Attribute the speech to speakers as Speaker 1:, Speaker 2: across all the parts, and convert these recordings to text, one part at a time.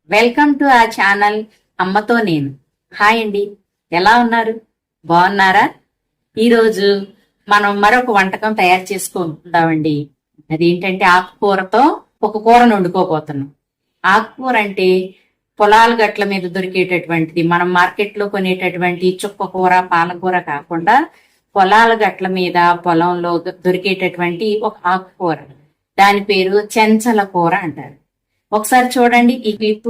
Speaker 1: Welcome to ఆ channel అమ్మతో నేను. హాయ్ అండి, ఎలా ఉన్నారు? బాగున్నారా? ఈరోజు మనం మరొక వంటకం తయారు చేసుకుందామండి. అదేంటంటే ఆకుకూరతో ఒక కూరను వండుకోబోతున్నాం. ఆకుకూర అంటే పొలాల గట్ల మీద దొరికేటటువంటిది, మనం మార్కెట్లో కొనేటటువంటి చుక్క కూర పాలకూర కాకుండా పొలాల గట్ల మీద పొలంలో దొరికేటటువంటి ఒక ఆకుకూర. దాని పేరు చెంచల కూర అంటారు. ఒకసారి చూడండి ఈ క్లిప్.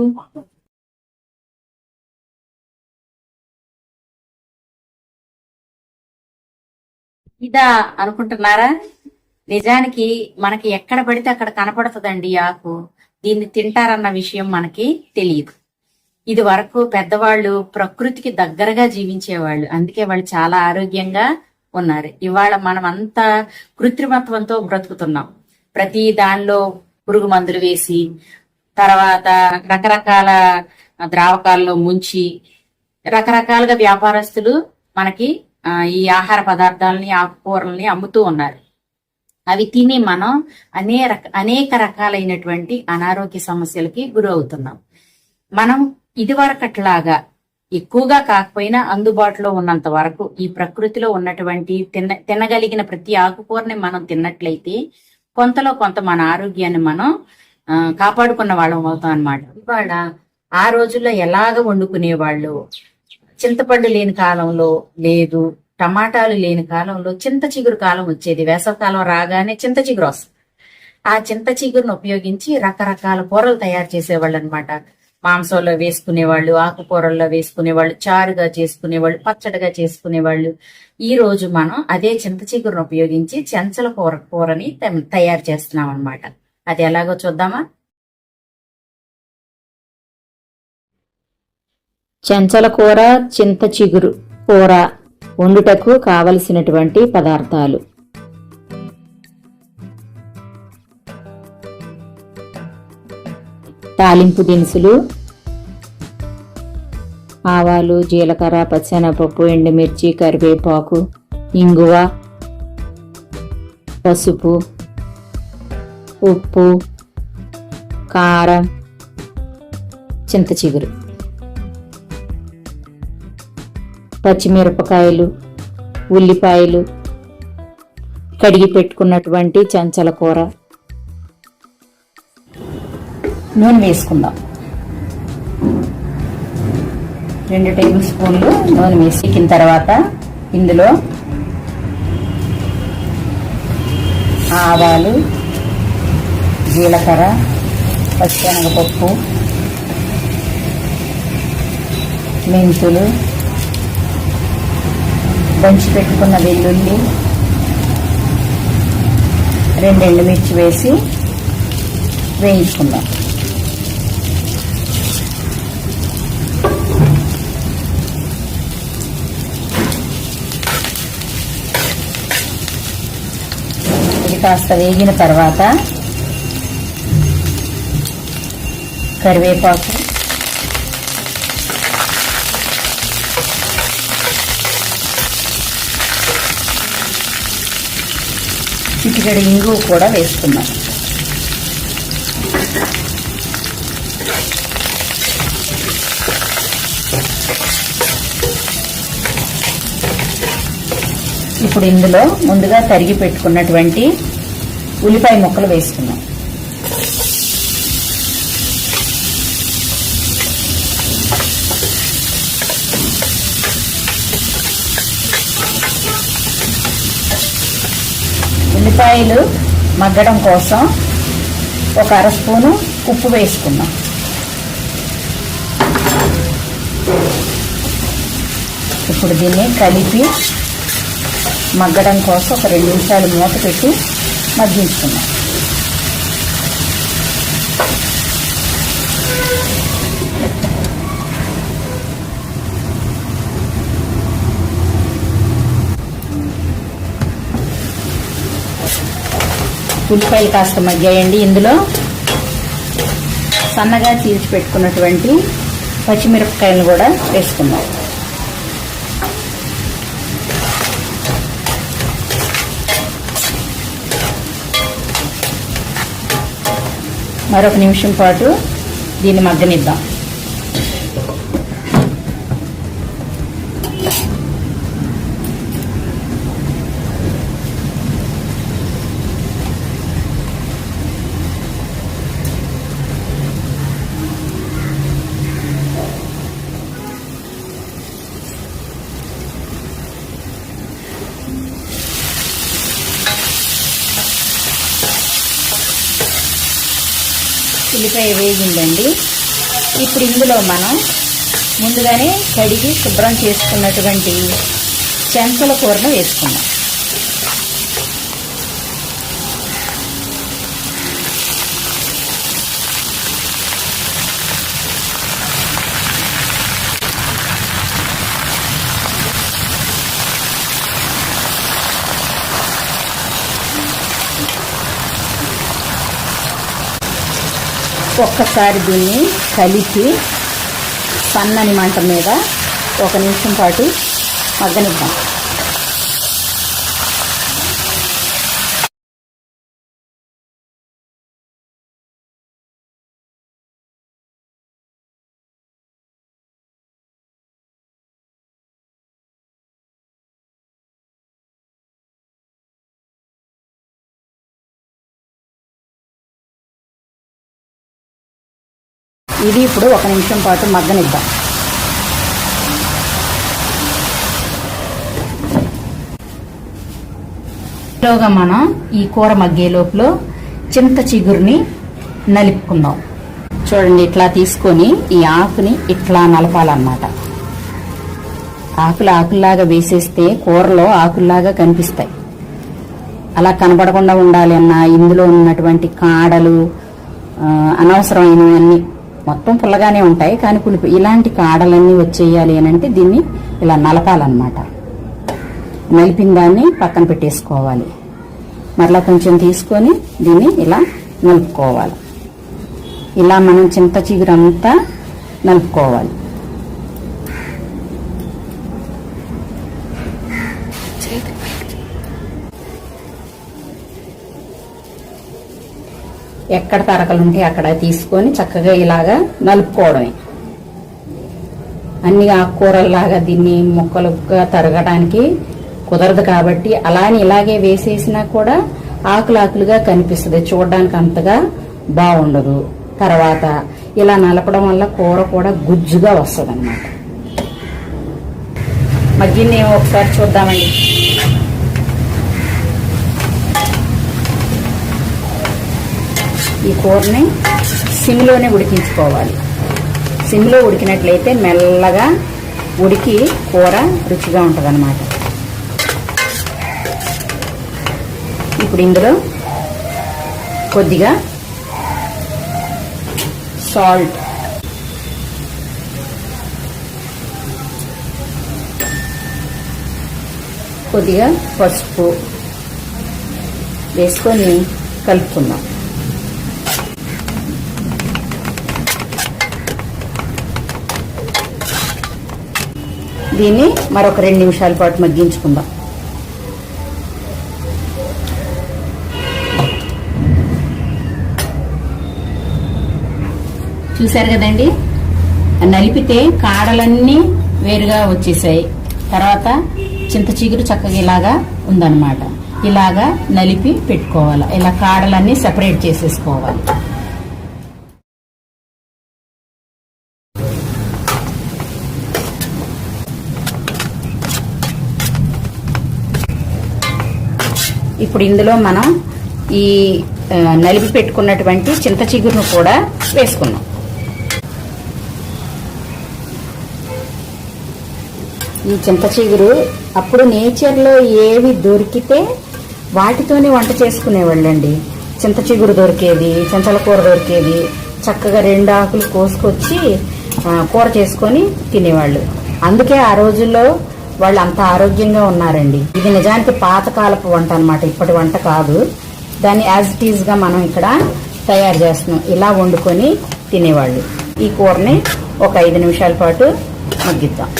Speaker 1: ఇదా అనుకుంటున్నారా? నిజానికి మనకి ఎక్కడ పడితే అక్కడ కనపడుతుందండి ఈ ఆకు. దీన్ని తింటారన్న విషయం మనకి తెలియదు. ఇది వరకు పెద్దవాళ్ళు ప్రకృతికి దగ్గరగా జీవించేవాళ్ళు, అందుకే వాళ్ళు చాలా ఆరోగ్యంగా ఉన్నారు. ఇవాళ మనం అంతా కృత్రిమత్వంతో బ్రతుకుతున్నాం. ప్రతి దానిలో పురుగు మందులు వేసి, తర్వాత రకరకాల ద్రావకాల్లో ముంచి, రకరకాలుగా వ్యాపారస్తులు మనకి ఈ ఆహార పదార్థాలని ఆకుకూరల్ని అమ్ముతూ ఉన్నారు. అవి తిని మనం అనేక రకాలైనటువంటి అనారోగ్య సమస్యలకి గురవుతున్నాం. మనం ఇదివరకట్లాగా ఎక్కువగా కాకపోయినా అందుబాటులో ఉన్నంత వరకు ఈ ప్రకృతిలో ఉన్నటువంటి తినగలిగిన ప్రతి ఆకుకూరని మనం తిన్నట్లయితే కొంతలో కొంత మన ఆరోగ్యాన్ని మనం కాపాడుకున్న వాళ్ళం అవుతాం అన్నమాట. ఇవాళ ఆ రోజుల్లో ఎలాగ వండుకునేవాళ్ళు, చింతపండు లేని కాలంలో లేదు, టమాటాలు లేని కాలంలో చింత చిగురు కాలం వచ్చేది. వేసవకాలం రాగానే చింత చిగురు వస్తుంది. ఆ చింత చిగురును ఉపయోగించి రకరకాల కూరలు తయారు చేసేవాళ్ళు అనమాట. మాంసంలో వేసుకునేవాళ్ళు, ఆకుకూరల్లో వేసుకునేవాళ్ళు, చారుగా చేసుకునేవాళ్ళు, పచ్చడిగా చేసుకునేవాళ్ళు. ఈ రోజు మనం అదే చింత చిగురును ఉపయోగించి చెంచల కూరని తయారు చేస్తున్నాం అనమాట. అది ఎలాగో చూద్దామా?
Speaker 2: చెంచల కూర, చింత చిగురు కూర వండుటకు కావలసినటువంటి పదార్థాలు: తాలింపు దినుసులు, ఆవాలు, జీలకర్ర, పచ్చెనగపప్పు, ఎండుమిర్చి, కరివేపాకు, ఇంగువ, పసుపు, ఉప్పు, కారం, చింత చిగురు, పచ్చిమిరపకాయలు, ఉల్లిపాయలు, కడిగి పెట్టుకున్నటువంటి చెంచల కూర.
Speaker 1: నూనె వేసుకుందాం. 2 టేబుల్ స్పూన్లు నూనె వేసిన తర్వాత ఇందులో ఆవాలు, జీలకర్ర, పచ్చెనగపప్పు, మెంతులు, దంచి పెట్టుకున్న వెల్లుల్లి, 2 ఎండుమిర్చి వేసి వేయించుకుందాం. ఇది కాస్త వేగిన తర్వాత కరివేపాకు, చిటికెడు ఇంగువ కూడా వేసుకున్నాం. ఇప్పుడు ఇందులో ముందుగా తరిగి పెట్టుకున్నటువంటి ఉల్లిపాయ ముక్కలు వేసుకున్నాం. ఉల్లిపాయలు మగ్గడం కోసం ఒక 1/2 స్పూను ఉప్పు వేసుకున్నాం. ఇప్పుడు దీన్ని కలిపి మగ్గడం కోసం ఒక 2 నిమిషాలు మూత పెట్టి మగ్గించుకున్నాం. ఉల్లిపాయలు కాస్త మగ్గాయండి. ఇందులో సన్నగా చీల్చి పెట్టుకున్నటువంటి పచ్చిమిరపకాయలు కూడా వేసుకున్నాం. మరొక నిమిషం పాటు దీన్ని మగ్గనిద్దాం. ఉల్లిపాయ వేగిందండి. ఇప్పుడు ఇందులో మనం ముందుగానే కడిగి శుభ్రం చేసుకున్నటువంటి చెంచల కూరను వేసుకుందాం. ఒక్కసారి దీన్ని కలిపి సన్నని మంట మీద 1 నిమిషం పాటు మగ్గనిద్దాం. ఇది ఇప్పుడు 1 నిమిషం పాటు మగ్గనిద్దాం. ఈలోగా మనం ఈ కూర మగ్గే లోపల చింత చిగురుని నలుపుకుందాం. చూడండి, ఇట్లా తీసుకొని ఈ ఆకుని ఇట్లా నలపాలన్నమాట. ఆకుల్లాగా వేసేస్తే కూరలో ఆకుల్లాగా కనిపిస్తాయి. అలా కనబడకుండా ఉండాలి అన్న ఇందులో ఉన్నటువంటి కాడలు అనవసరమైనవన్నీ మొత్తం పుల్లగానే ఉంటాయి, కానీ పులుపు ఇలాంటి కాడలన్నీ వచ్చేయాలి అని అంటే దీన్ని ఇలా నలపాలన్నమాట. నలిపిన దాన్ని పక్కన పెట్టేసుకోవాలి. మరలా కొంచెం తీసుకొని దీన్ని ఇలా నలుపుకోవాలి. ఇలా మనం చింత చిగురంతా నలుపుకోవాలి. ఎక్కడ తరకలుంటే అక్కడ తీసుకొని చక్కగా ఇలాగా నలుపుకోవడమే. అన్ని ఆకుకూరల్లాగా దీన్ని ముక్కలుగా తరగడానికి కుదరదు కాబట్టి అలానే ఇలాగే వేసేసినా కూడా ఆకులుగా కనిపిస్తుంది, చూడడానికి అంతగా బాగుండదు. తర్వాత ఇలా నలపడం వల్ల కూర కూడా గుజ్జుగా వస్తుంది అన్నమాట. మగ్గిని ఒకసారి చూద్దామండి. ఈ కూరని సిమ్లోనే ఉడికించుకోవాలి. సిమ్లో ఉడికినట్లయితే మెల్లగా ఉడికి కూర రుచిగా ఉంటుంది అన్నమాట. ఇప్పుడు ఇందులో కొద్దిగా సాల్ట్, కొద్దిగా పసుపు వేసుకొని కలుపుకుందాం. దీన్ని మరొక 2 నిమిషాల పాటు మగ్గించుకుందాం. చూశారు కదండి, నలిపితే కాడలన్నీ వేరుగా వచ్చేసాయి. తర్వాత చింత చిగురు చక్కగా ఇలాగా ఉందన్నమాట. ఇలాగా నలిపి పెట్టుకోవాలి. ఇలా కాడలన్నీ సెపరేట్ చేసేసుకోవాలి. ఇప్పుడు ఇందులో మనం ఈ నలిపి పెట్టుకున్నటువంటి చింత చిగురును కూడా వేసుకున్నాం. ఈ చింత చిగురు అప్పుడు నేచర్లో ఏవి దొరికితే వాటితోనే వంట చేసుకునేవాళ్ళండి. చింత చిగురు దొరికేది, చింతల కూర దొరికేది, చక్కగా 2 ఆకులు కోసుకొచ్చి కూర చేసుకొని తినేవాళ్ళు. అందుకే ఆ రోజుల్లో వాళ్ళు అంత ఆరోగ్యంగా ఉన్నారండి. ఇది నిజానికి పాతకాలపు వంట అన్నమాట, ఇప్పటి వంట కాదు. దాన్ని యాజ్ ఇట్ ఈజ్ గా మనం ఇక్కడ తయారు చేస్తున్నాం. ఇలా వండుకొని తినేవాళ్ళు. ఈ కూరని ఒక 5 నిమిషాల పాటు మగ్గిద్దాం.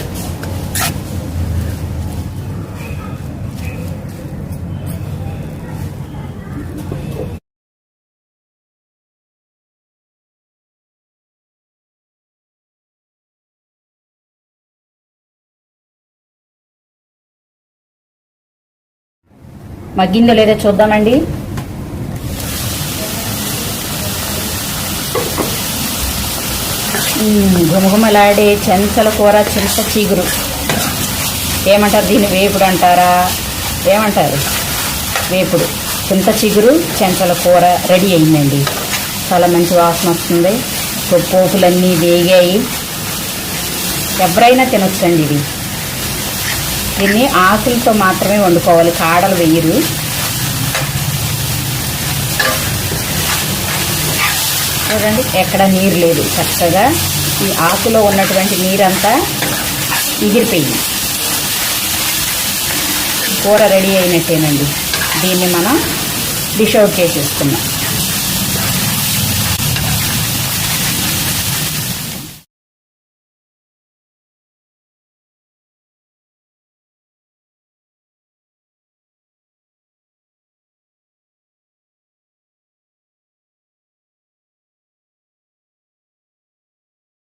Speaker 1: మగ్గిందో లేదో చూద్దామండి. గుమగుమలాడే చెంచల కూర చింత చిగురు ఏమంటారు? దీన్ని వేపుడు అంటారా? ఏమంటారు? వేపుడు చింత చిగురు చెంచల కూర రెడీ అయిందండి. చాలా మంచి వాసన వస్తుంది. పోపులన్నీ వేగాయి. ఎవరైనా తినొచ్చండి ఇది. దీన్ని ఆకులతో మాత్రమే వండుకోవాలి, కాడలు వేయరు. చూడండి, ఎక్కడ నీరు లేదు. చక్కగా ఈ ఆకులో ఉన్నటువంటి నీరంతా ఎగిరిపోయింది. కూర రెడీ అయినట్టేనండి. దీన్ని మనం డిష్ అవుట్ చేసేసుకున్నాం.